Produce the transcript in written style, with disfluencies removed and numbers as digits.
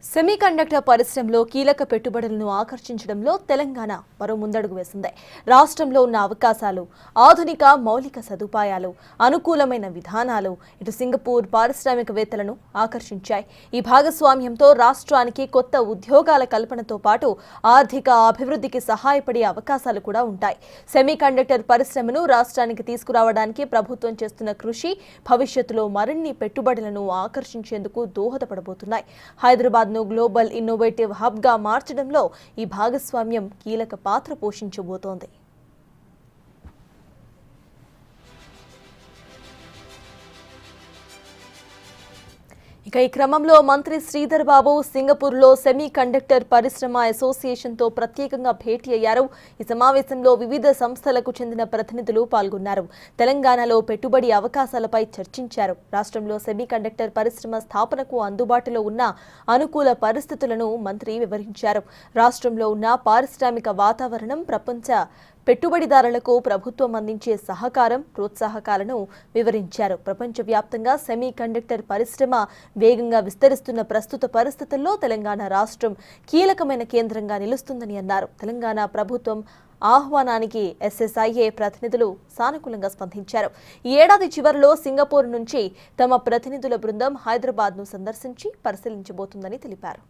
Semiconductor పరిశ్రమలో కీలక పెట్టుబడులను ఆకర్షించడంలో తెలంగాణ మరో ముందడుగు వేసింది. రాష్ట్రంలో ఉన్న అవకాశాలు, ఆధునిక మౌలిక సదుపాయాలు, అనుకూలమైన విధానాలు ఇటు సింగపూర్ పారిశ్రామికవేత్తలను ఆకర్షించాయి. ఈ భాగస్వామ్యంతో రాష్ట్రానికి కొత్త ఉద్యోగాల కల్పనతో పాటు ఆర్థిక అభివృద్ధికి సహాయపడే అవకాశాలు కూడా ఉంటాయి. సెమీకండక్టర్ పరిశ్రమను రాష్ట్రానికి తీసుకురావడానికి ప్రభుత్వం చేస్తున్న కృషి భవిష్యత్తులో మరిన్ని పెట్టుబడులను ఆకర్షించేందుకు దోహదపడబోతున్నాయి. హైదరాబాద్ గ్లోబల్ ఇన్నోవేటివ్ హబ్ గా మార్చడంలో ఈ భాగస్వామ్యం కీలక పాత్ర పోషించబోతోంది. ఇక ఈ క్రమంలో మంత్రి శ్రీధర్ బాబు సింగపూర్లో సెమీ కండక్టర్ పరిశ్రమ అసోసియేషన్తో ప్రత్యేకంగా భేటీ అయ్యారు. ఈ సమావేశంలో వివిధ సంస్థలకు చెందిన ప్రతినిధులు పాల్గొన్నారు. తెలంగాణలో పెట్టుబడి అవకాశాలపై చర్చించారు. రాష్ట్రంలో సెమీ కండక్టర్ పరిశ్రమ స్థాపనకు అందుబాటులో ఉన్న అనుకూల పరిస్థితులను మంత్రి వివరించారు. రాష్ట్రంలో ఉన్న పారిశ్రామిక వాతావరణం, ప్రపంచ పెట్టుబడిదారులకు ప్రభుత్వం అందించే సహకారం, ప్రోత్సాహకాలను వివరించారు. ప్రపంచవ్యాప్తంగా సెమీ కండక్టర్ పరిశ్రమ వేగంగా విస్తరిస్తున్న ప్రస్తుత పరిస్థితుల్లో తెలంగాణ రాష్ట్రం కీలకమైన కేంద్రంగా నిలుస్తుందని అన్నారు. తెలంగాణ ప్రభుత్వం ఆహ్వానానికి ఎస్ఎస్ఐఏ ప్రతినిధులు సానుకూలంగా స్పందించారు. ఈ ఏడాది చివరిలో సింగపూర్ నుంచి తమ ప్రతినిధుల బృందం హైదరాబాద్ను సందర్శించి పరిశీలించబోతుందని తెలిపారు.